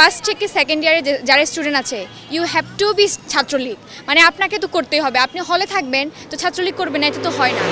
First থেকে second ইয়ারে যারা স্টুডেন্ট আছে you have to be Chhatra League, মানে আপনাকে তো করতেই হবে। আপনি হলে থাকবেন তো ছাত্রলীগ করবেন না, এটা তো হয় না।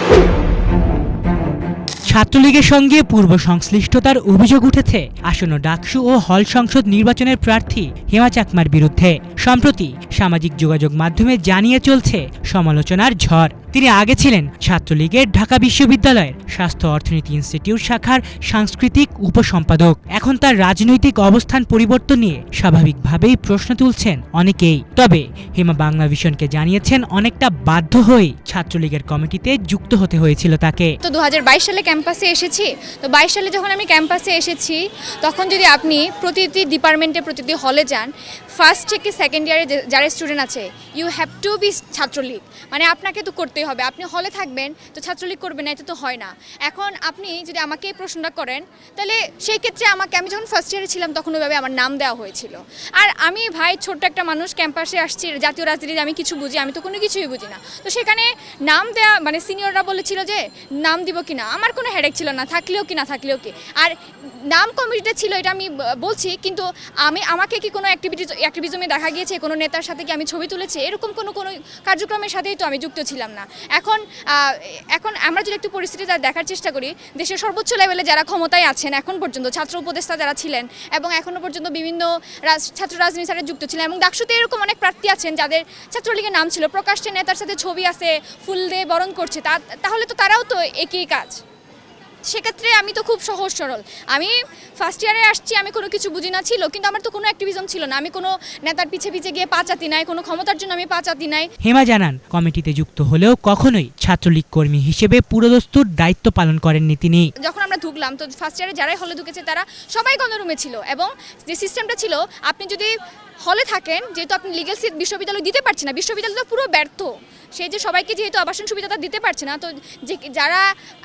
ছাত্রলীগের সঙ্গে পূর্ব সংশ্লিষ্টতার অভিযোগ উঠেছে আসন্ন ডাকসু ও হল সংসদ নির্বাচনের প্রার্থী হেমা চাকমার বিরুদ্ধে। সম্প্রতি সামাজিক যোগাযোগ মাধ্যমে জানিয়ে চলছে সমালোচনার ঝড়। তিনি আগে ছিলেন ছাত্রলীগের ঢাকা বিশ্ববিদ্যালয়ের স্বাস্থ্য অর্থনীতি ইনস্টিটিউট শাখার সাংস্কৃতিক উপসম্পাদক। এখন তার রাজনৈতিক অবস্থান পরিবর্তন নিয়ে স্বাভাবিকভাবেই প্রশ্ন তুলছেন অনেকেই। তবে হেমা বাংলা ভিশনকে জানিয়েছেন অনেকটা বাধ্য হয়ে ছাত্রলীগের কমিটিতে যুক্ত হতে হয়েছিল তাকে। তো 2022 সালে ক্যাম্পাসে এসেছি, তো 22 সালে যখন আমি ক্যাম্পাসে এসেছি তখন যদি আপনি প্রতিটি ডিপার্টমেন্টে প্রতিটি হলে যান, ফার্স্ট থেকে সেকেন্ড ইয়ারে যারা স্টুডেন্ট আছে you have to be Chhatra League, মানে আপনাকে তো করতেই হবে। আপনি হলে থাকবেন তো ছাত্রলীগ করবেন না, এটা তো হয় না। এখন আপনি যদি আমাকে এই প্রশ্নটা করেন তাহলে সেই ক্ষেত্রে আমি যখন ফার্স্ট ইয়ারে ছিলাম তখন ওইভাবে আমার নাম দেওয়া হয়েছিল। আর আমি ভাই ছোট্ট একটা মানুষ, ক্যাম্পাসে আসছি, জাতীয় রাজনীতিতে আমি কিছু বুঝি, আমি তো কোনো কিছুই বুঝি না। তো সেখানে নাম দেওয়া মানে সিনিয়ররা বলেছিল যে নাম দিব কি না, আমার কোনো হেডেক ছিল না, থাকলেও কি না থাকলেও কি। আর নাম কমিটিতে ছিল এটা আমি বলছি, কিন্তু আমাকে কি কোনো অ্যাক্টিভিজমে দেখা গিয়েছে কোনো নেতার সাথে কি আমি ছবি তুলেছি, এরকম কোনো কার্যক্রমের সাথেই তো আমি যুক্ত ছিলাম না। এখন আমরা যদি একটু পরিস্থিতিটা দেখার চেষ্টা করি, দেশের সর্বোচ্চ লেভেলে যারা ক্ষমতায় আছেন এখন পর্যন্ত, ছাত্র উপদেষ্টা যারা ছিলেন এবং এখনও পর্যন্ত বিভিন্ন ছাত্র রাজনীতির সাথে যুক্ত ছিলেন, এবং ডাকসুতে এরকম অনেক প্রার্থী আছেন যাদের ছাত্রলীগের নাম ছিল, প্রকাশ্যে নেতার সাথে ছবি আছে, ফুল দিয়ে বরণ করছে, তাহলে তো তারাও তো একই কাজ। সেক্ষেত্রে আমি তো খুব সহজ সরল, আমি ফার্স্ট ইয়ারে আসছি, আমি কোনো কিছু বুঝি না ছিল, কিন্তু আমার তো কোনো অ্যাক্টিভিজম ছিল না, আমি কোনো নেতার পিছে গিয়ে পা চাতি নাই, কোনো ক্ষমতার জন্য আমি পা চাতি নাই। হেমা জানান কমিটিতে যুক্ত হলেও কখনোই ছাত্রলীগ কর্মী হিসেবে পুরোদস্তুর দায়িত্ব পালন করেননি তিনি। যখন আমরা ঢুকলাম তো ফার্স্ট ইয়ারে যারাই হলে ঢুকেছে তারা সবাই গণরুমে ছিল, এবং যে সিস্টেমটা ছিল আপনি যদি হলে থাকেন, যেহেতু আপনি লিগ্যাল সিট বিশ্ববিদ্যালয় দিতে পারছে না, বিশ্ববিদ্যালয় পুরো ব্যর্থ, সেই যে সবাইকে যেহেতু আবাসন সুবিধাটা দিতে পারছে না, তো যে যারা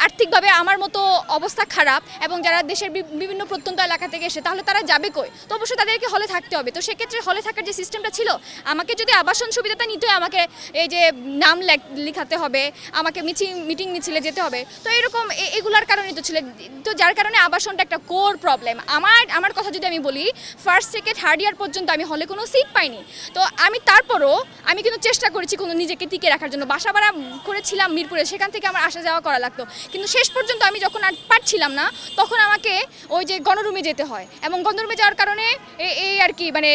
আর্থিকভাবে আমার মতো অবস্থা খারাপ এবং যারা দেশের বিভিন্ন প্রত্যন্ত এলাকা থেকে এসে, তাহলে তারা যাবে কই? তো অবশ্যই তাদেরকে হলে থাকতে হবে। তো সেক্ষেত্রে হলে থাকার যে সিস্টেমটা ছিল, আমাকে যদি আবাসন সুবিধাটা নিতে হয়, আমাকে এই যে নাম লেখাতে হবে, আমাকে মিটিং মিছিলে যেতে হবে, তো এরকম এগুলার কারণে তো ছিল, তো যার কারণে আবাসনটা একটা কোর প্রবলেম। আমার কথা যদি আমি বলি, ফার্স্ট থেকে থার্ড ইয়ার পর্যন্ত আমি হলে কোনো সিট পাইনি। তো তারপরও আমি কিন্তু চেষ্টা করেছি কোনো নিজেকে টিকে রাখার জন্য। বাসা ভাড়া করেছিলাম মিরপুরে, সেখান থেকে আমার আসা যাওয়া করা লাগতো, কিন্তু শেষ পর্যন্ত আমি যখন আর পারছিলাম না তখন আমাকে ওই যে গণরুমে যেতে হয়, এবং গণরুমে যাওয়ার কারণে এই আর কি, মানে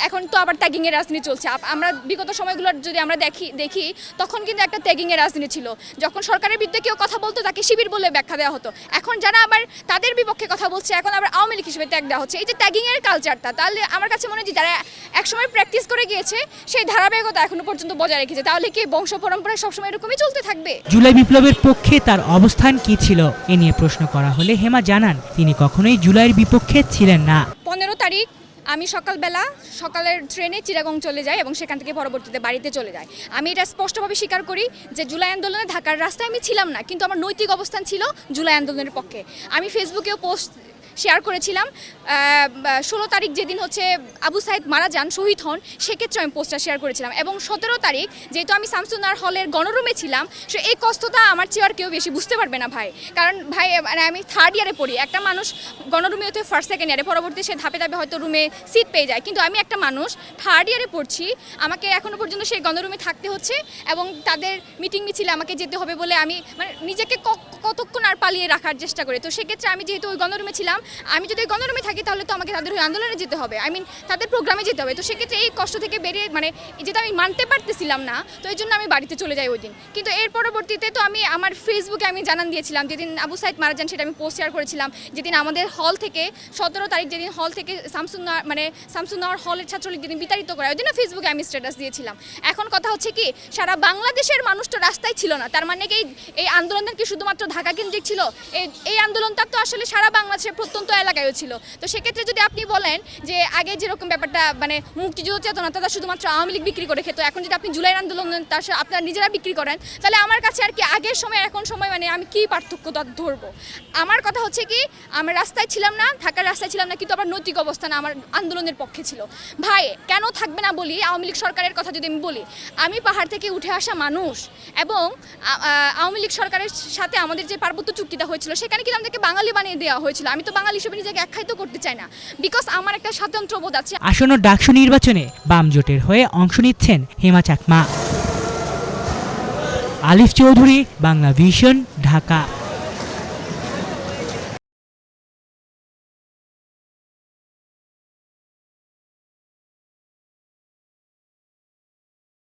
এখন তো আবার ট্যাগিংয়ের রাজনীতি চলছে। আমরা বিগত সময়গুলোর যদি আমরা দেখি তখন কিন্তু একটা ট্যাগিংয়ের রাজনীতি ছিল, যখন সরকারের বিরুদ্ধে কেউ কথা বলতো তাকে শিবির বলে ব্যাখ্যা দেওয়া হতো। এখন যারা আবার তাদের বিপক্ষে কথা বলছে এখন আবার আওয়ামী লীগ হিসেবে ট্যাগ দেওয়া হচ্ছে। এই যে ট্যাগিংয়ের কালচারটা, তাহলে আমার কাছে মনে হয় যে যারা একসময় প্র্যাকটিস করে গিয়েছে সেই ধারাবাহিকতা এখনো পর্যন্ত বজায় রেখেছে, তাহলে কি বংশ পরম্পরায় সবসময় এরকমই চলতে থাকবে? জুলাই বিপ্লবের পক্ষে তার অবস্থান কি ছিল এ নিয়ে প্রশ্ন করা হলে হেমা জানান তিনি কখনোই জুলাইয়ের বিপক্ষে ছিলেন না। 15 তারিখ আমি সকালের ট্রেনে চিটাগং চলে যাই এবং সেখান থেকে পরবর্তীতে বাড়িতে চলে যাই। আমি এটা স্পষ্টভাবে স্বীকার করি যে জুলাই আন্দোলনে ঢাকার রাস্তায় আমি ছিলাম না, কিন্তু আমার নৈতিক অবস্থান ছিল জুলাই আন্দোলনের পক্ষে। আমি ফেসবুকেও পোস্ট শেয়ার করেছিলাম 16 তারিখ যেদিন হচ্ছে আবু সাইদ মারা যান, শহীদ হন, সেক্ষেত্রে আমি পোস্টটা শেয়ার করেছিলাম। এবং 17 তারিখ যেহেতু আমি শামসুন্নাহার হলের গণরুমে ছিলাম, সে এই কষ্টটা আমার চেয়ে আর কেউ বেশি বুঝতে পারবে না ভাই। কারণ ভাই মানে আমি থার্ড ইয়ারে পড়ি, একটা মানুষ গণরুমে হতে ফার্স্ট সেকেন্ড ইয়ারে, পরবর্তী সে ধাপে হয়তো রুমে সিট পেয়ে যায়, কিন্তু আমি একটা মানুষ থার্ড ইয়ারে পড়ছি, আমাকে এখনও পর্যন্ত সেই গণরুমে থাকতে হচ্ছে এবং তাদের মিটিং মিছিলে আমাকে যেতে হবে বলে আমি মানে নিজেকে কতক্ষণ আর পালিয়ে রাখার চেষ্টা করি। তো সেক্ষেত্রে আমি যেহেতু ওই গণরুমে ছিলাম, আমি যদি গণরুমে থাকি তাহলে তো আমাকে তাদের ওই আন্দোলনে যেতে হবে, তাদের প্রোগ্রামে যেতে হবে। তো সেক্ষেত্রে এই কষ্ট থেকে বেরিয়ে মানে যেটা আমি মানতে পারতেছিলাম না, তো এই জন্য আমি বাড়িতে চলে যাই ওই দিন। কিন্তু এর পরবর্তীতে তো আমি আমার ফেসবুকে আমি জানান দিয়েছিলাম, যেদিন আবু সাইদ মারা যান সেটা আমি পোস্ট শেয়ার করেছিলাম, যেদিন আমাদের হল থেকে 17 তারিখ যেদিন হল থেকে শামসুন্নাহার হলের ছাত্রলীগ যেদিন বিতাড়িত করে, ওই দিনও ফেসবুকে আমি স্ট্যাটাস দিয়েছিলাম। এখন কথা হচ্ছে কি, সারা বাংলাদেশের মানুষ তো রাস্তায় ছিল না, তার মানে কি এই আন্দোলনটা কি শুধুমাত্র ঢাকা কেন্দ্রিক ছিল? এই আন্দোলনটা তো আসলে সারা বাংলাদেশের প্রত্যন্ত এলাকায়ও ছিল। তো সেক্ষেত্রে যদি আপনি বলেন যে আগে যেরকম ব্যাপারটা মানে মুক্তিযুদ্ধ চেতনা তারা শুধুমাত্র আওয়ামী লীগ বিক্রি করে খেত, এখন যদি আপনি জুলাই আন্দোলন তার সাথে আপনারা নিজেরা বিক্রি করেন, তাহলে আমার কাছে আর কি আগের সময় এখন সময় মানে আমি কি পার্থক্যটা ধরবো? আমার কথা হচ্ছে কি, আমি রাস্তায় ছিলাম না, ঢাকার রাস্তায় ছিলাম না, কিন্তু আমার নৈতিক অবস্থান আমার আন্দোলনের পক্ষে ছিল। ভাই কেন থাকবে না বলি, আওয়ামী লীগ সরকারের কথা যদি আমি বলি, আমি পাহাড় থেকে উঠে আসা মানুষ, এবং আওয়ামী লীগ সরকারের সাথে আমাদের যে পার্বত্য চুক্তিটা হয়েছিল সেখানে কিন্তু আমাদেরকে বাঙালি বানিয়ে দেওয়া হয়েছিল। আমি তো বাঙালি হিসেবে নিজেকে আখ্যায়িত করতে চাই না, বিকজ আমার একটা স্বাতন্ত্র্য বোধ আছে। আসন্ন ডাকসু নির্বাচনে বাম জোটের হয়ে অংশ নিচ্ছেন হেমা চাকমা। আলিফ চৌধুরী, বাংলা ভিশন, ঢাকা।